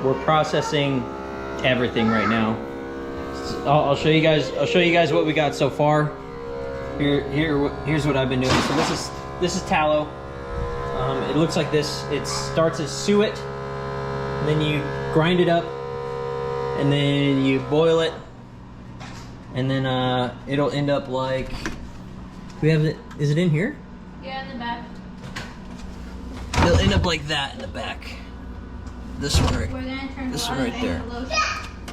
we're processing everything right now. I'll show you guys. I'll show you guys what we got so far. Here's what I've been doing. So this is tallow. It looks like this. It starts as suet, and then you grind it up, and then you boil it, and then it'll end up like, we have it. Is it in here? Yeah, in the back. It'll end up like that in the back. This one right. We're gonna turn This one right there. lotion.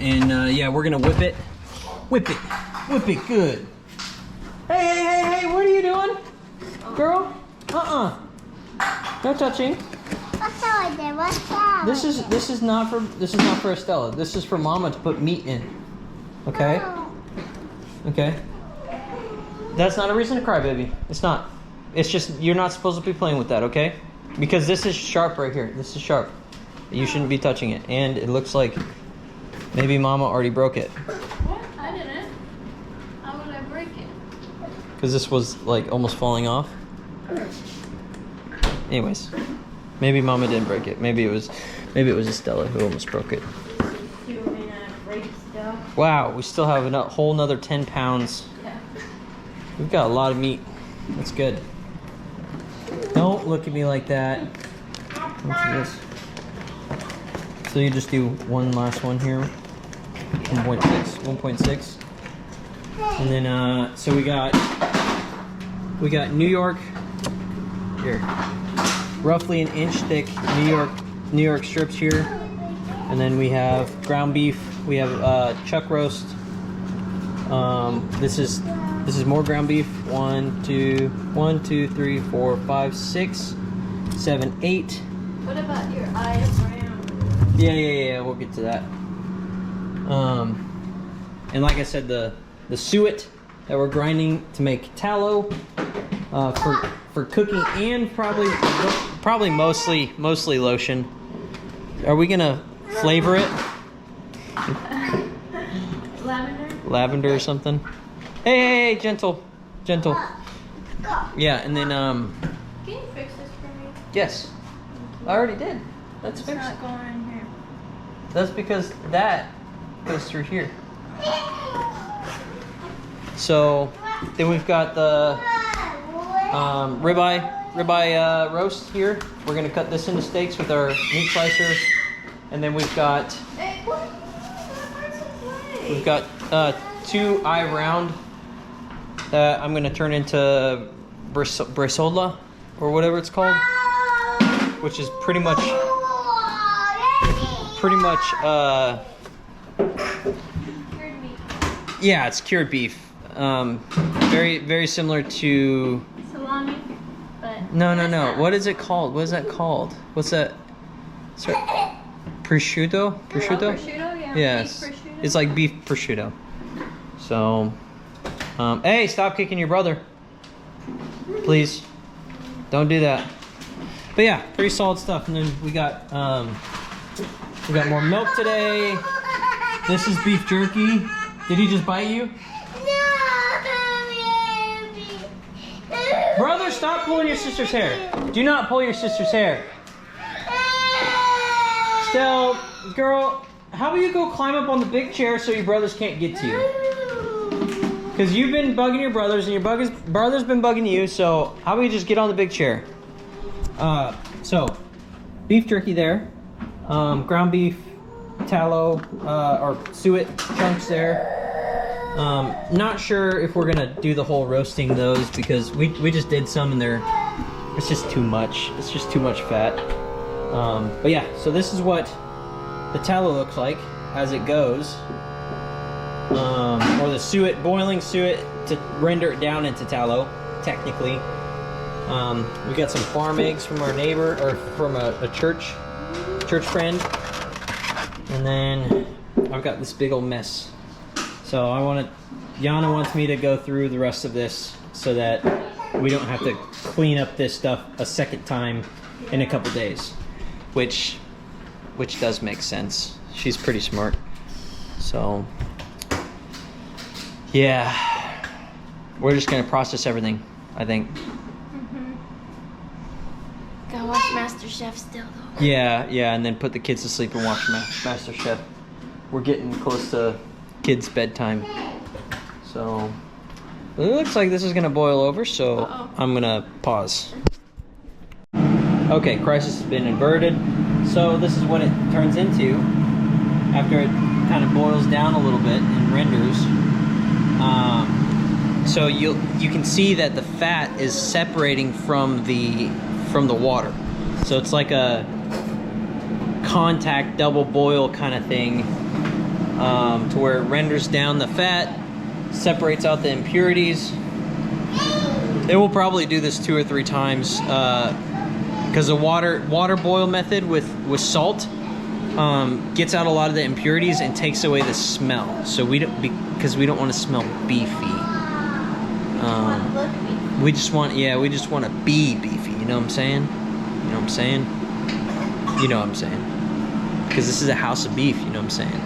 And yeah, we're gonna whip it. Whip it. Whip it good. Hey, what are you doing? Girl? No touching. What's that? What's that? This is not for Estella. This is for Mama to put meat in. Okay? Okay. That's not a reason to cry, baby. It's not. It's just you're not supposed to be playing with that, okay? Because this is sharp right here. This is sharp. You shouldn't be touching it. And it looks like maybe Mama already broke it. What? I didn't. How would I break it? Because this was like almost falling off. Anyways, maybe Mama didn't break it. Maybe it was Estella who almost broke it. You were gonna break stuff. Wow, we still have a whole nother 10 pounds. Yeah. We've got a lot of meat. That's good. Don't look at me like that. What's this? So you just do one last one here. 1.6. And then so we got New York here. Roughly an inch thick New York strips here. And then we have ground beef. We have chuck roast. This is more ground beef. 1, 2, 3, 4, 5, 6, 7, 8. What about your eye of brown? Yeah, we'll get to that. And like I said, the suet that we're grinding to make tallow for cooking, and probably mostly lotion. Are we gonna flavor it? Lavender or something? Hey, gentle. Yeah, and then Can you fix this for me? yes, I already did. That's It's fixed. not going in here. That's because that goes through here. So then we've got the ribeye roast here. We're gonna cut this into steaks with our meat slicer, and then we've got Hey, what? we've got 2 eye round that I'm gonna turn into bresaola or whatever it's called, which is pretty much Cured meat. yeah, it's cured beef. Very similar to Salami, but no. What is it called? What is that called? What's that? Sorry. Prosciutto? prosciutto, yeah. Yes. Beef prosciutto. It's like beef prosciutto. So, hey, stop kicking your brother. Please. Don't do that. But yeah, pretty solid stuff. And then we got more milk today. This is beef jerky. Did he just bite you? Brother, stop pulling your sister's hair. Do not pull your sister's hair. Stell, girl, how about you go climb up on the big chair so your brothers can't get to you? Because you've been bugging your brothers and your brother's been bugging you, so how about you just get on the big chair? So, beef jerky there. Ground beef, tallow, or suet chunks there. Not sure if we're gonna do the whole roasting those because we just did some and it's just too much. It's just too much fat. But yeah, so this is what the tallow looks like as it goes. Or the suet, boiling suet to render it down into tallow, technically. We got some farm eggs from our neighbor, or from a church friend. And then I've got this big old mess. So Yana wants me to go through the rest of this so that we don't have to clean up this stuff a second time in a couple days. Which does make sense. She's pretty smart. So, yeah. We're just gonna process everything, I think. Gotta watch Master Master Chef still though. Yeah, and then put the kids to sleep and watch Master Chef. We're getting close to kids' bedtime. So, it looks like this is gonna boil over, so I'm gonna pause. Okay, crisis has been averted. So this is what it turns into after it kind of boils down a little bit and renders. So you can see that the fat is separating from the water. So it's like a contact double boil kind of thing, to where it renders down the fat, separates out the impurities. It will probably do this 2 or 3 times, because the water boil method with salt gets out a lot of the impurities and takes away the smell. So because we don't want to smell beefy. We just want to be beefy. You know what I'm saying? You know what I'm saying? You know what I'm saying? Because this is a house of beef. You know what I'm saying?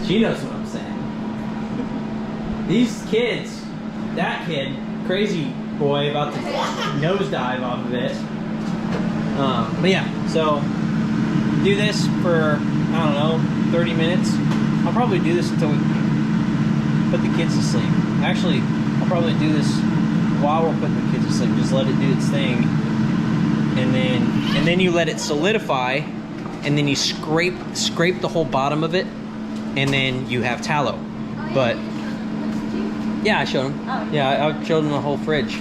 She knows what I'm saying. These kids, that kid, crazy boy, about to nosedive off of it. But yeah, so do this for, I don't know, 30 minutes. I'll probably do this until we put the kids to sleep. Actually, I'll probably do this while we're putting the kids to sleep. Just let it do its thing, and then you let it solidify, and then you scrape the whole bottom of it, and then you have tallow. But yeah, I showed them. Yeah, I showed them the whole fridge.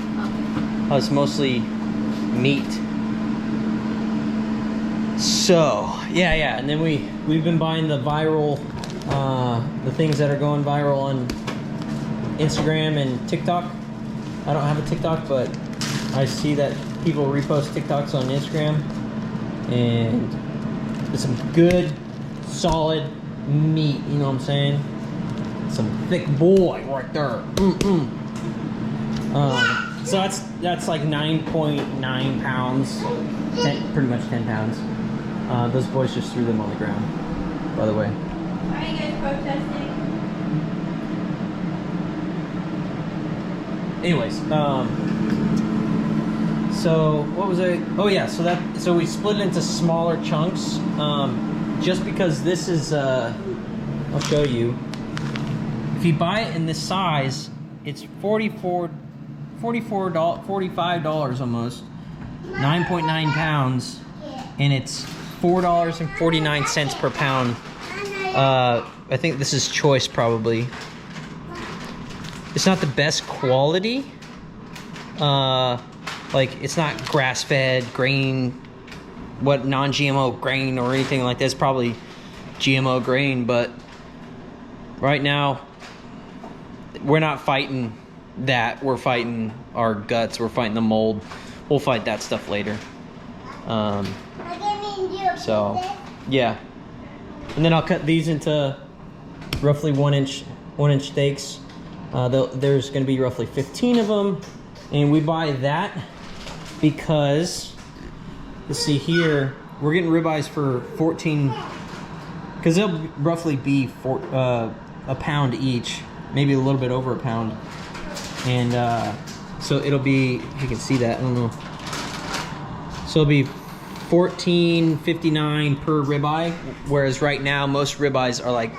It's mostly meat. So yeah, and then we've been buying the viral, the things that are going viral on Instagram and TikTok. I don't have a TikTok, but I see that people repost TikToks on Instagram, and it's some good, solid meat. You know what I'm saying? Some thick boy right there. So that's like 9.9 pounds, pretty much 10 pounds. Those boys just threw them on the ground, by the way. Are you guys protesting? Anyways, so what was I? Oh yeah, so we split it into smaller chunks, just because this is, I'll show you. If you buy it in this size, it's $45 almost, 9.9 pounds, and it's $4.49 per pound. I think this is choice probably. It's not the best quality. Like it's not grass-fed grain, non-GMO grain or anything like that. It's probably GMO grain, but right now we're not fighting that. We're fighting our guts. We're fighting the mold. We'll fight that stuff later. So yeah, and then I'll cut these into roughly 1 inch steaks. There's going to be roughly 15 of them, and we buy that because, let's see here, we're getting ribeyes for 14, because they'll roughly be a pound each, maybe a little bit over a pound, and so it'll be, if you can see that, I don't know, so it'll be $14.59 per ribeye, whereas right now most ribeyes are like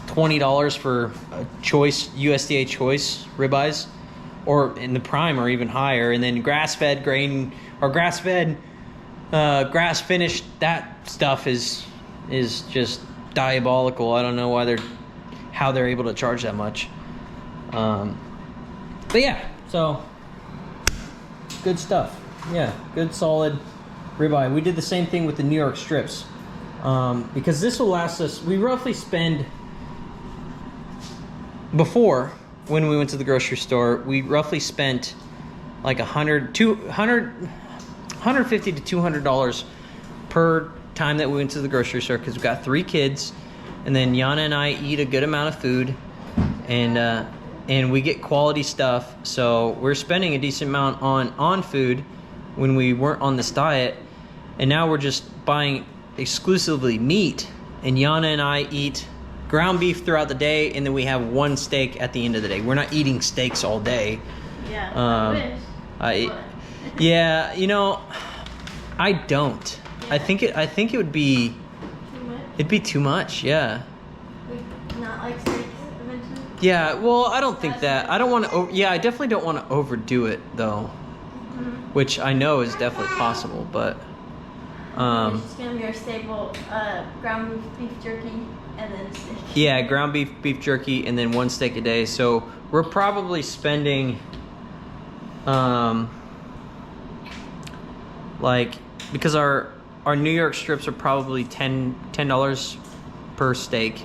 $20 for a choice, USDA choice ribeyes, or in the prime or even higher. And then grass-fed grain or grass-fed, grass-finished, that stuff is just diabolical. I don't know how they're able to charge that much. But yeah, so good stuff. Yeah, good solid ribeye. We did the same thing with the New York strips, because this will last us. We roughly spend, before, when we went to the grocery store, we roughly spent like $150 to $200 per time that we went to the grocery store, because we've got 3 kids, and then Yana and I eat a good amount of food, and we get quality stuff, so we're spending a decent amount on food when we weren't on this diet, and now we're just buying exclusively meat, and Yana and I eat ground beef throughout the day, and then we have 1 steak at the end of the day. We're not eating steaks all day. Yeah, Yeah, you know, I don't. Yeah. I think it would be. Too much? It'd be too much. Yeah. Like, not like steaks eventually? Yeah. Well, I don't think that. I don't want to. Yeah, I definitely don't want to overdo it though. Which I know is definitely possible, but. It's just gonna be our staple ground beef jerky and then steak. Yeah, ground beef jerky, and then 1 steak a day. So we're probably spending, like, because our New York strips are probably $10 per steak,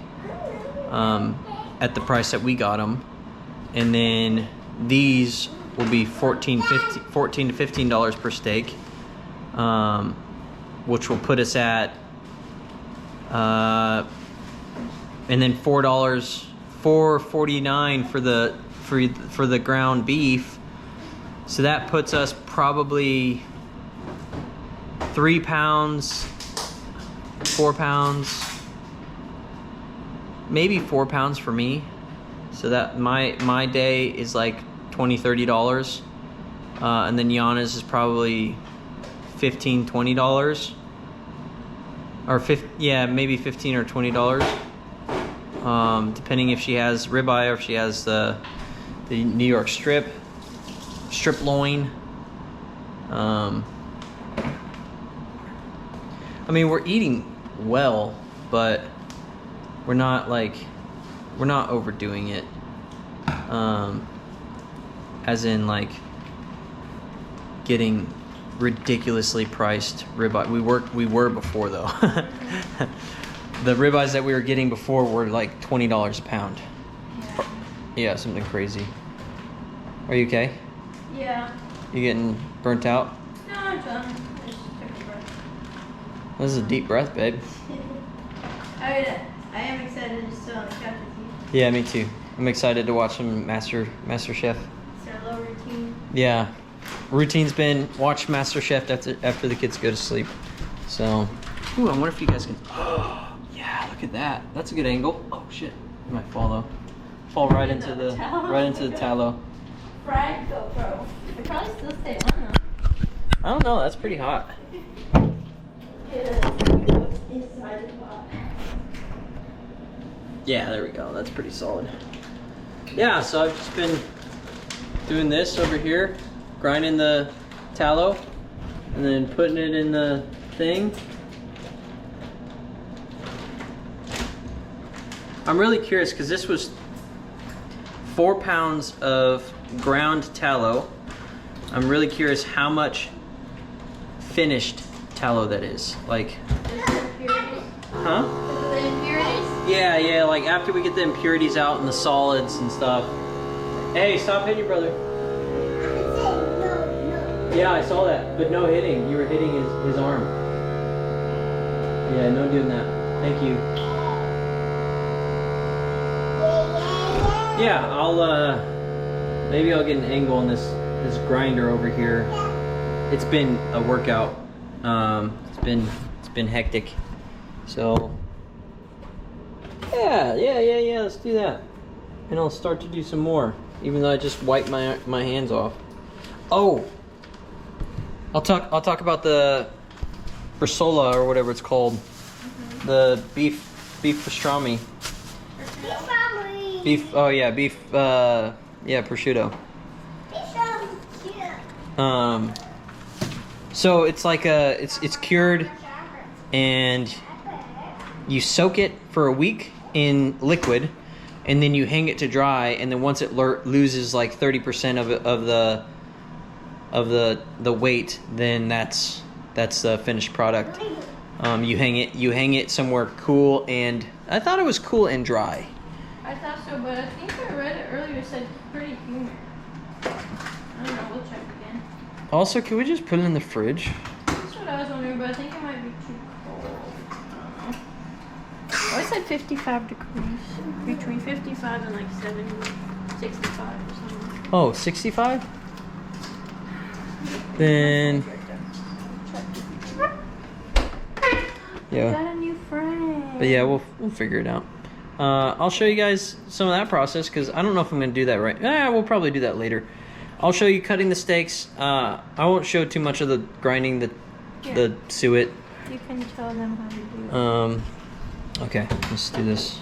at the price that we got them, and then these will be $14 to $15 per steak, which will put us at, and then $4.49 for the ground beef. So that puts us probably 3 pounds, 4 pounds, maybe 4 pounds for me. So that my day is like $20-$30, and then Yana's is probably $15-$20, or maybe $15 or $20, depending if she has ribeye or if she has the New York strip loin. I mean, we're eating well, but we're not overdoing it, as in like getting ridiculously priced ribeye. We were before though. The ribeyes that we were getting before were like $20 a pound. Yeah, something crazy. Are you okay? Yeah. You getting burnt out? No, I'm done. I just took a breath. This is a deep breath, babe. I am excited to sit on the couch with you. Yeah, me too. I'm excited to watch some Master Chef. It's our little routine. Yeah, routine's been watch Master Chef after the kids go to sleep. So, ooh, I wonder if you guys can. Yeah, look at that. That's a good angle. Oh shit, I might fall though. Fall right into the tallow. Fried GoPro. It probably still stay on though. I don't know. That's pretty hot. Inside the pot. Yeah, there we go. That's pretty solid. Yeah, so I've just been doing this over here, grinding the tallow, and then putting it in the thing. I'm really curious because this was 4 pounds of ground tallow. I'm really curious how much finished tallow that is. Like, Is it impurities? huh? Is it the impurities? Yeah, like after we get the impurities out and the solids and stuff. Hey, stop hitting your brother. Yeah, I saw that, but no hitting. You were hitting his arm. Yeah, no doing that. Thank you. Yeah, maybe I'll get an angle on this grinder over here. It's been a workout. It's been hectic. So yeah, let's do that. And I'll start to do some more, even though I just wiped my hands off. Oh, I'll talk about the bresaola or whatever it's called. Mm-hmm. The beef pastrami. Beef, oh yeah, prosciutto. So it's like it's cured, and you soak it for a week in liquid, and then you hang it to dry, and then once it loses like 30% of the weight, then that's the finished product. You hang it somewhere cool, and I thought it was cool and dry. I thought so, but I think I read it earlier. It said pretty humid. I don't know. We'll check again. Also, can we just put it in the fridge? That's what I was wondering, but I think it might be too cold. Oh, it said 55 degrees. Between 55 and like 70, 65 or something. Oh, 65? Then yeah. Got a new friend. But yeah, we'll figure it out. I'll show you guys some of that process because I don't know if I'm going to do that right. We'll probably do that later. I'll show you cutting the steaks. I won't show too much of the grinding the the suet. You can tell them how to do it. Okay, let's do this.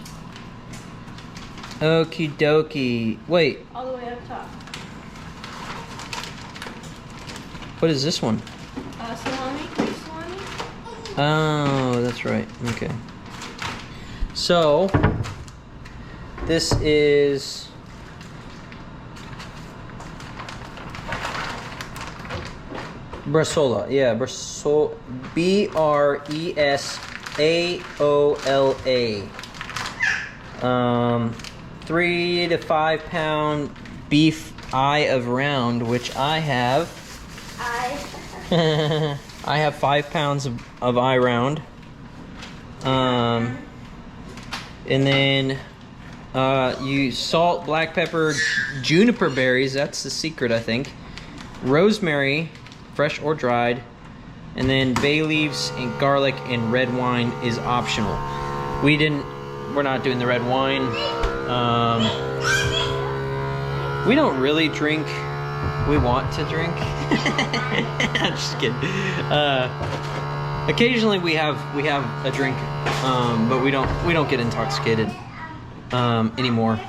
Okie dokie. Wait, All the way up top. what is this one? Salami, beef salami. Oh, that's right. Okay. So, this is Bresaola. Yeah, Bresaola. Bresaola. 3 to 5 pound beef eye of round, which I have. I have 5 pounds of eye round. And then you salt, black pepper, juniper berries. That's the secret, I think. Rosemary, fresh or dried. And then bay leaves and garlic and red wine is optional. We're not doing the red wine. We don't really drink. We want to drink. I'm just kidding. Occasionally we have a drink, but we don't get intoxicated anymore.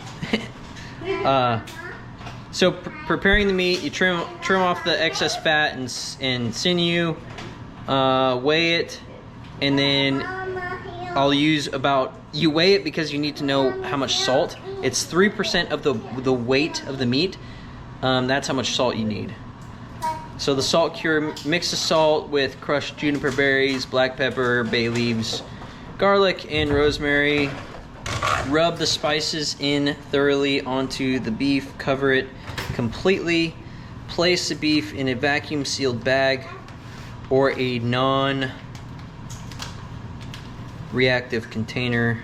So preparing the meat, you trim off the excess fat and sinew, weigh it, and then I'll use you weigh it because you need to know how much salt. It's 3% of the weight of the meat. That's how much salt you need. So the salt cure, mix the salt with crushed juniper berries, black pepper, bay leaves, garlic, and rosemary. Rub the spices in thoroughly onto the beef. Cover it completely. Place the beef in a vacuum sealed bag or a non-reactive container.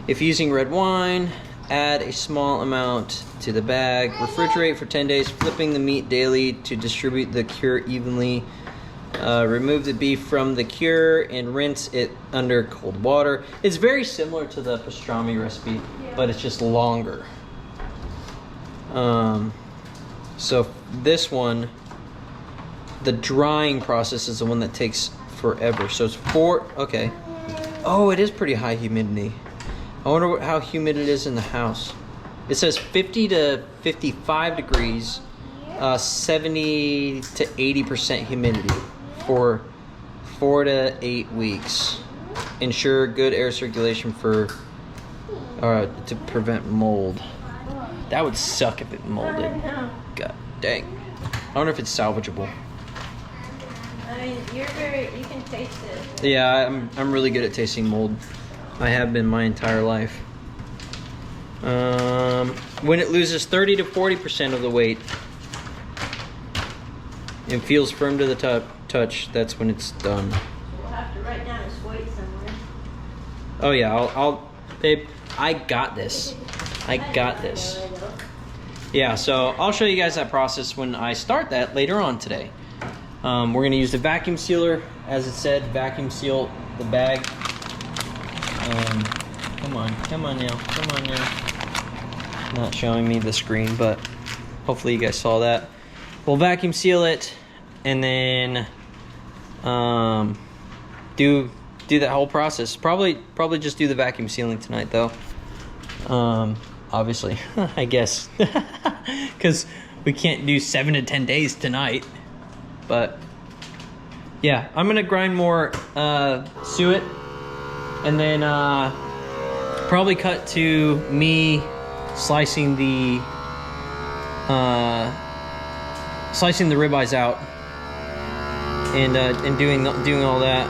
If using red wine, add a small amount to the bag. Refrigerate for 10 days, flipping the meat daily to distribute the cure evenly. Remove the beef from the cure and rinse it under cold water. It's very similar to the pastrami recipe, but it's just longer. So this one, the drying process is the one that takes forever. So it's okay. Oh, it is pretty high humidity. I wonder how humid it is in the house. It says 50 to 55 degrees, 70 to 80% humidity for 4 to 8 weeks. Ensure good air circulation to prevent mold. That would suck if it molded. God dang. I wonder if it's salvageable. I mean, you can taste it. Yeah, I'm really good at tasting mold. I have been my entire life. When it loses 30 to 40% of the weight and feels firm to the touch, that's when it's done. We'll have to write down his weight somewhere. Oh yeah, I'll babe, I got this. I got this. Yeah, so I'll show you guys that process when I start that later on today. We're gonna use the vacuum sealer, as it said, vacuum seal the bag. Come on now. Not showing me the screen, but hopefully you guys saw that. We'll vacuum seal it and then do that whole process. Probably just do the vacuum sealing tonight though. Obviously, I guess, because we can't do 7 to 10 days tonight. But yeah, I'm gonna grind more suet, and then probably cut to me slicing the ribeyes out and doing all that.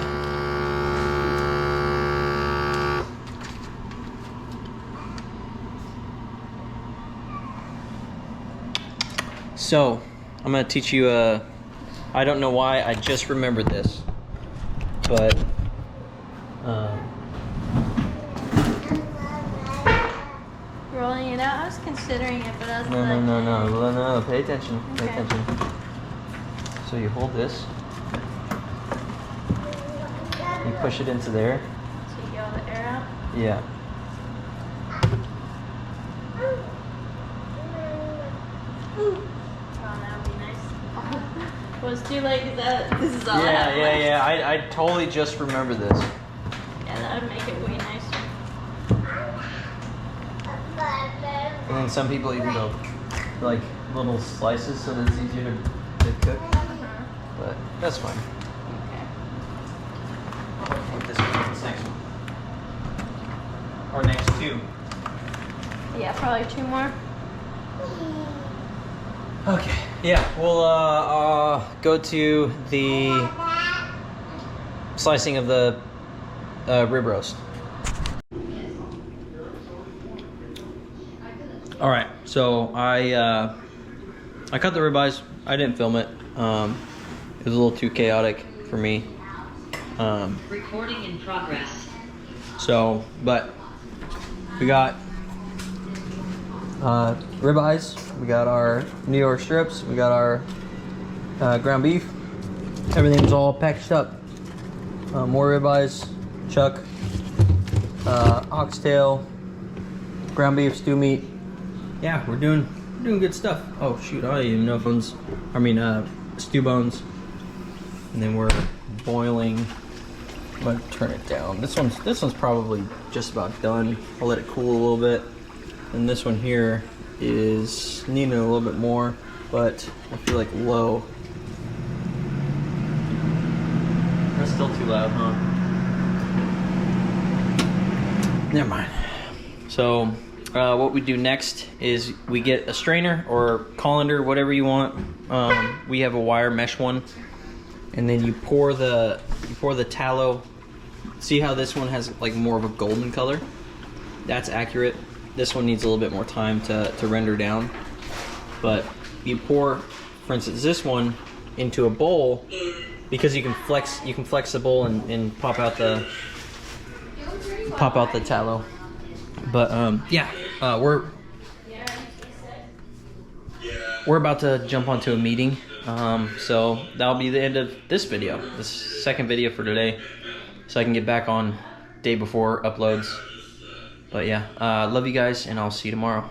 So I'm gonna teach you I don't know why I just remembered this, but Rolling it out. I was considering it, but I was like, no. Pay attention. Pay Okay. attention. So you hold this. You push it into there. so you get all the air out. Yeah. Oh, that would be nice. Well, it's too late because this is all I have left. Yeah. I totally just remember this. Yeah, that would make it way nicer. And then some people even go like little slices so that it's easier to cook. But that's fine. Okay. Put this one, this next one. Or next two. Yeah, probably 2 more. Okay. Yeah, we'll go to the slicing of the rib roast. All right, so I cut the ribeyes. I didn't film it. It was a little too chaotic for me. Recording in progress. So, but we got ribeyes. We got our New York strips. We got our ground beef. Everything's all packaged up. More ribeyes, chuck, oxtail, ground beef, stew meat. Yeah, we're doing good stuff. Oh shoot, I don't even know if it's, stew bones. And then we're boiling. I'm gonna turn it down. This one's probably just about done. I'll let it cool a little bit. And this one here is needing a little bit more, but I feel like low. That's still too loud, huh? Never mind. So what we do next is we get a strainer or colander, whatever you want. We have a wire mesh one, and then you pour the tallow. See how this one has like more of a golden color? That's accurate. This one needs a little bit more time to render down. But you pour, for instance, this one into a bowl because you can flex the bowl and pop out the tallow. But we're about to jump onto a meeting. So that'll be the end of this video, this second video for today, so I can get back on day before uploads. But yeah, love you guys, and I'll see you tomorrow.